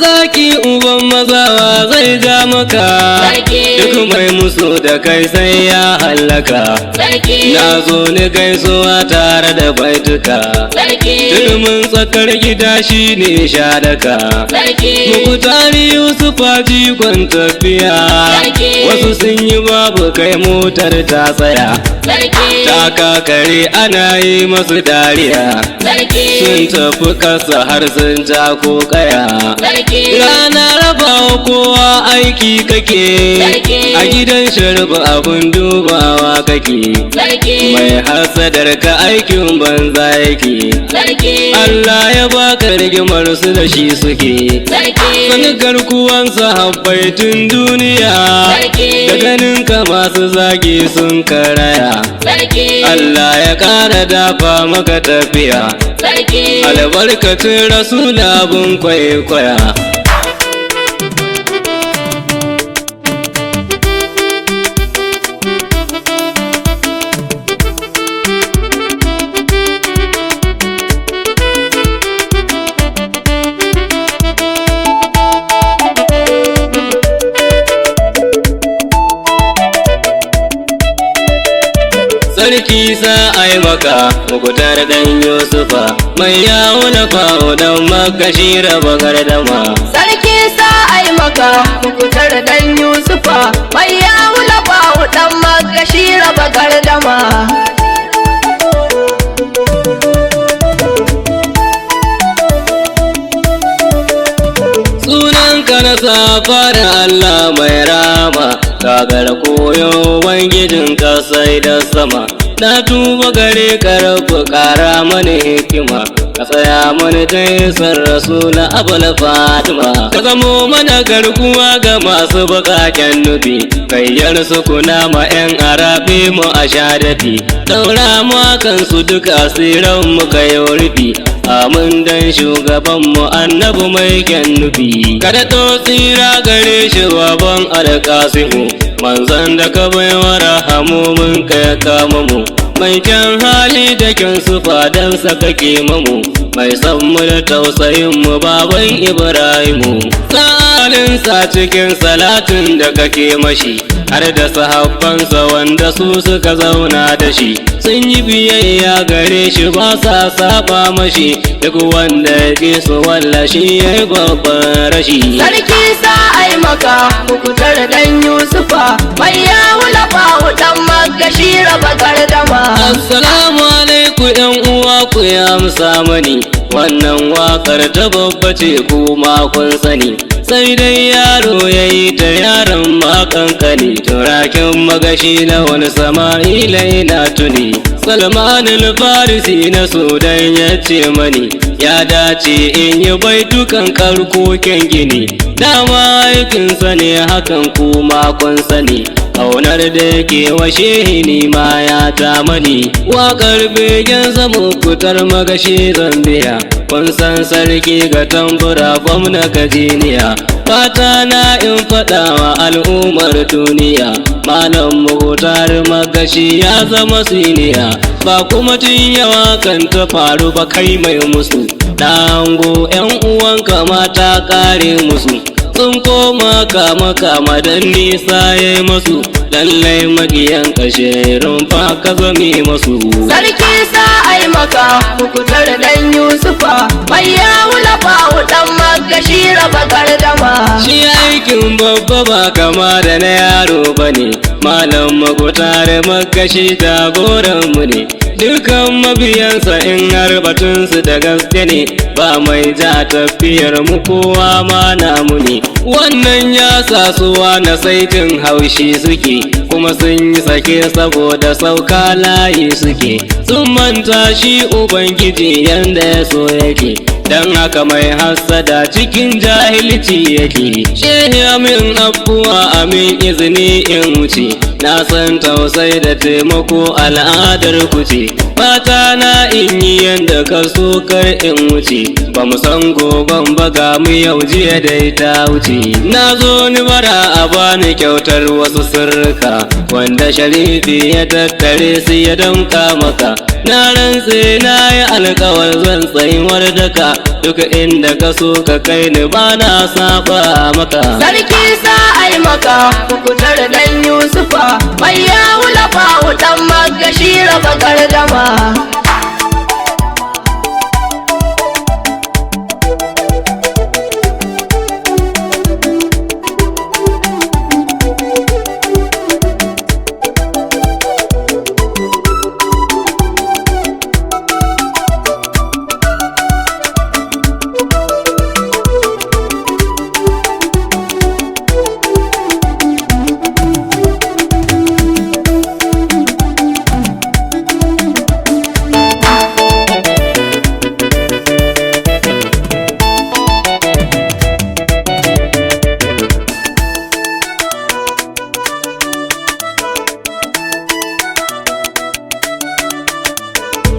zaki uban mazawa zai ja maka, duk mai musu da kai sai ya hallaka. Na zo ni gaisuwa tare da baituka, turmin tsakar gida shi ne shadaka. Muktar Yusuf jikon tafiya, wasu sun yi babu kai motar ta tsaya. Ta kakare ana yi masu dariya, sun tafi kasa har sun ja ko kaya. Rana rabawa kowa aiki kake, a gidan sharba abun dubawa kake. Mai hasadar ka aikin banza yake, Allah ya baka rigimar su da shi suke. Sani garkuwan sahabbai tun duniya, da ganin ka masu zagi sun karaya. Allah ya ƙara dafa maka tafiya, albarkacin rasul abun kwaikwaya. Sarki sa ai maka Muktar dan Yusufa, mai yawo na fawo dan Magashi Raba Gardama. Sarki sa ai maka Muktar dan Yusufa, mai yawo na fawo dan Magashi Raba Gardama. Sunanka na safa da Allah mai rama, kagar koyo wangijin kasai da sama. Na tuba gare ka rabu kara mani hikima, ka tsaya mani taisar rasula abul fatima. Ka zamo mana garkuwa ga masu bakaken nufi, kayyar su kuna ma yan arabe mu a shadafi. Daura mu kansu duk asiran mu ka yau rufi, amin dan shugaban mu annabi mai kyan nufi. Kada to tsira gare shi baban alƙasimu, manzan da ka baiwa rahamu mun ka ya kama mu. Mai kyan hali da kyan sufa dan sa kake mamu, mai san mu da tausayin mu baban Ibrahimu. Salin sa cikin salatin da kake mashi, har da sahabbansa wanda su suka zauna da shi. Sun yi biyayya gare shi ba sa saba mashi, duk wanda ya ke su walla shi ya yi babban rashi. Sarki sa ai maka Muktar dan Yusufa, mai yawo na fawo dan Magashi Raba Gardama. Assalamu alaikum yan uwa ku ya amsa mani, wannan wakar ta babba ce kuma kun sani. Sai dai yaro ya yi ta yaron makankani, turakin magashi na wani Sama'ila yana tuni. Salman al-Farisi na Sudan ya ce mani, ya dace in yi baitukan karkokin gini. Dama aikinsa ne hakan kuma kun sani, ƙaunar da yake wa shehi ma ya ta mani. Waƙar begen Muktar Magashi Zambiya, kun san sarki ga tambura gwamna Kajiniya. Fata na in faɗa wa al'ummar duniya, Malam Muktar Magashi ya zama siniya. Ba kuma tun yawa kan ta faru ba kai mai musu, dango 'yan uwanka mata kare musu. Sun koma kama don nisa ya yi masu, lallai magiyan kashe rumfa ka zame masu. Sarki sa ai maka Muktar dan Yusufa, mai yawo na fawo dan Magashi Raba Gardama. Shi aikin babba ba kama da na yaro bane, Malam Muktar Magashi jagoran mu ne. Dukan mabiyansa in har batunsu da gaske ne, ba mai ja tafiyar mu kowa ma namu ne. Wannan ya sa suwa na saitin haushi suke, kuma sun yi sake saboda sauka layi suke. Sun manta shi Ubangiji yanda ya so yake, dan haka mai hassada cikin jahilci yake. Shehi amin afuwa amin izini in wuce, na san tausai da taimako al'adar ku ce. Fata na in yi yanda ka so kar in wuce, ba mu san goban ba ga mu yau jiya dai ta wuce. Na zo ni bara a bani kyautar wasu sirrika, wanda sharifi ya tattare su ya damka maka. Na rantse na yi alkawar zan tsayuwar daka, duk inda ka so ka kai ni ba na saba maka. Sarki sa ai maka Muktar dan Yusufa mai ya wula fa dan Magashi Raba Gardama.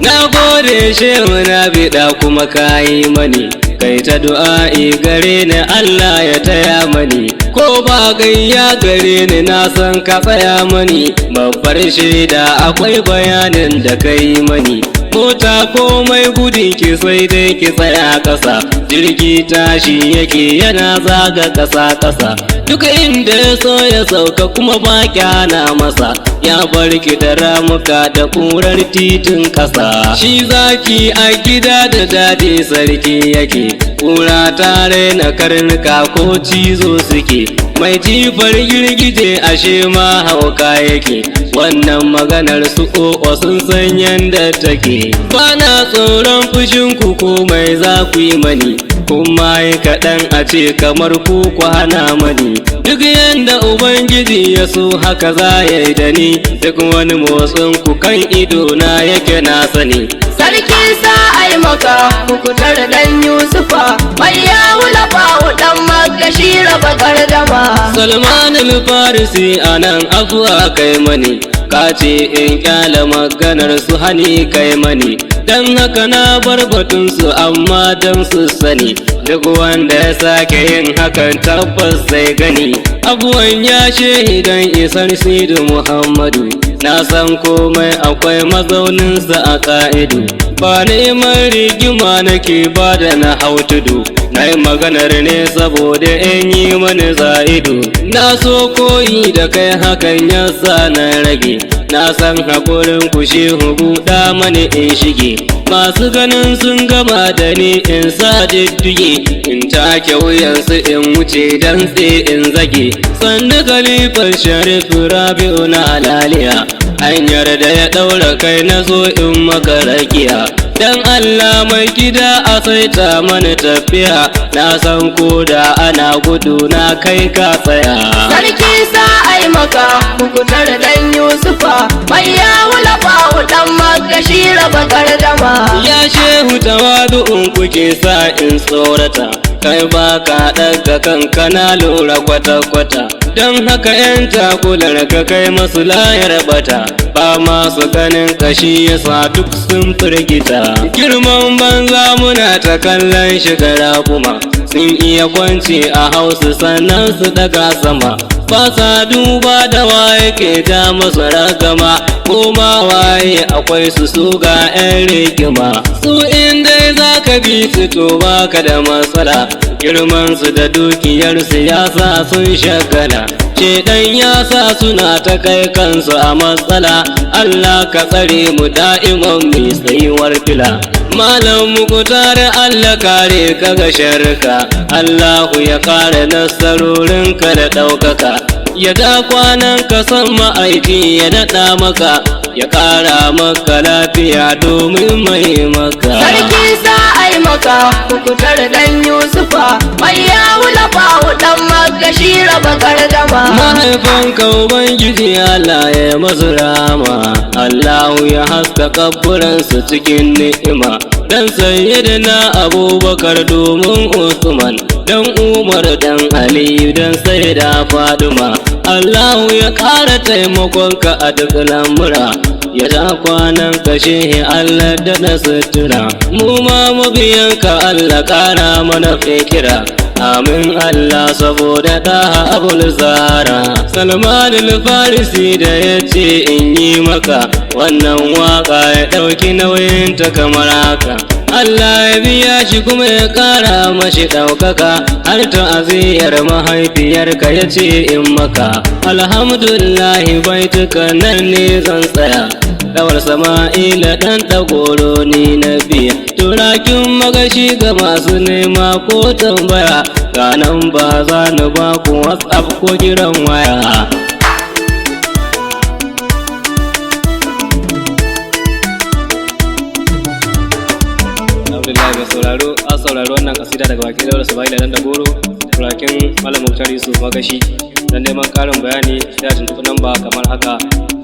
Na gode shehu na biɗa kuma kayi mani, kai ta du'a'i gare ni Allah ya taya mani, ko ba gayya gare ni na san ka tsaya mani, babbar shaida akwai bayanin da kai mani. Mota komai gudun ki sai dai ki tsaya ƙasa, jirgi tashi yake yana zaga ƙasa-ƙasa, duka inda ya so ya sauka kuma ba kyana masa, ya bar ki da ramuka da ƙurar titin ƙasa. Shi zaki a gida da daɗi sarki yake, ƙura tare na karnuka ko cizo suke, mai jifar girgije ashe ma hauka yake, wannan maganar su o'o sun san yanda take. Bana tsoron fushinku ko mai za ku yi mani, kuma yi kaɗan a ce kamar ku hana mani, duk yanda ubangiji ya so haka za ya yi da ni, duk wani motsin ku kan ido na yake na sani. Sarki sa ai maka Muktar dan Yusufa mai ya wula fa dan Magashi Raba Gardama. Salman al-Farisi anan afuwa kai mani, ka ce in kyala maganar su hani kai mani, dan haka na bar batun su amma dan su sani, duk wanda ya sake yin hakan tabbas sai gani. Abuwan ya shahidan isar Sidi Muhammadu, na san komai akwai mazauninsa a ka'idu, ba neman rigima nake ba da na hau tudu, na yi maganar ne saboda in yi mani za'idu, na so koyi da kai hakan yasa na rage, na san haƙurin ku shehu buɗa mani in shige, masu ganin sun gama da ni in sa diddige, in take wuyansu in wuce dan sai in zage, sannu kalifar Sharif Rabi'u na halaliya, hanyar da ya ɗaura kai na zo in maka rakiya, dan Allah mai gida a saita mana tafiya, na san ko da ana gudu na kai ka tsaya. Sarki sa ai maka Muktar dan Yusufa mai ya wula fa dan Magashi Raba Gardama. Ya shehu tawadu'un kuke sa in tsorata, kai ba ka ɗaga kanka na lura kwata-kwata, don haka 'yan takular ka kai masu layar bata, ba masu ganin kashi yasa duk sun firgita. Girman banza muna ta kallon shigara kuma, sun iya kwanci a hausu sannan su daga sama, ba sa duba da waye ke ja masu ragama, koma waye akwai su ga 'yan rigima, su inda za ka bi su to baka da matsala, girman su da dukiyar siyasa sun shagala, shedan ya sa suna ta kai kansu a matsala, Allah ka tsare mu da'iman mai tsayuwar fila. Malam Muktar Allah kare ka ga sharka, Allahu ya kare nasarorinka da ɗaukaka, ya da kwanan ka san ma'aiki ya daɗa maka, ya ƙara maka lafiya domin mai maka. Sarki sa ai maka Muktar dan Yusufa mai ya wula fa dan Magashi Raba Gardama. Mahaifanka Ubangiji Allah ya masu rama, Allahu ya haska kaburansu cikin ni'ima, dan sayyidina Abubakar domin Usman, dan Umar dan Aliyu dan Sayyida Faduma, Allahu ya ƙara taimakonka a duk lamura, ya da kwanan ka shehi Allah da na sutura, mu ma mabiyanka Allah ƙara mana fikira, amin Allah saboda ɗaha Abul Zara. Salman al-Farisi da ya ce in yi maka wannan waka ya ɗauki nauyin ta kamar haka, Allah ya biya shi kuma ya ƙara mashi ɗaukaka, har ta'aziyar mahaifiyarka ya ce in maka. Alhamdulillahi baituka nan ne zan tsaya, Dawar Sama'ila ɗan ɗagoro ni na biya. Turakin magashi ga masu nema ko tambaya, ga nan ba za ni ba ku WhatsApp ko kiran waya. Alhamdulillah, mai sauraro a sauraro wannan kasida daga bakin Dawar Sama'ila ɗan ɗagoro, turakin Malam Muktar Yusuf Magashi. Dan neman ƙarin bayani sai a tuntuɓi namba kamar haka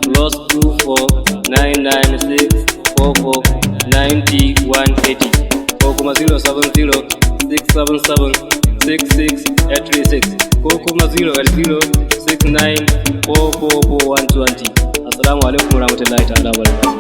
+249964490-180 ko kuma 070-677-66836 ko kuma 080-69444120. Assalamu alaikum warahmatullahi ta'ala wabarakatuh.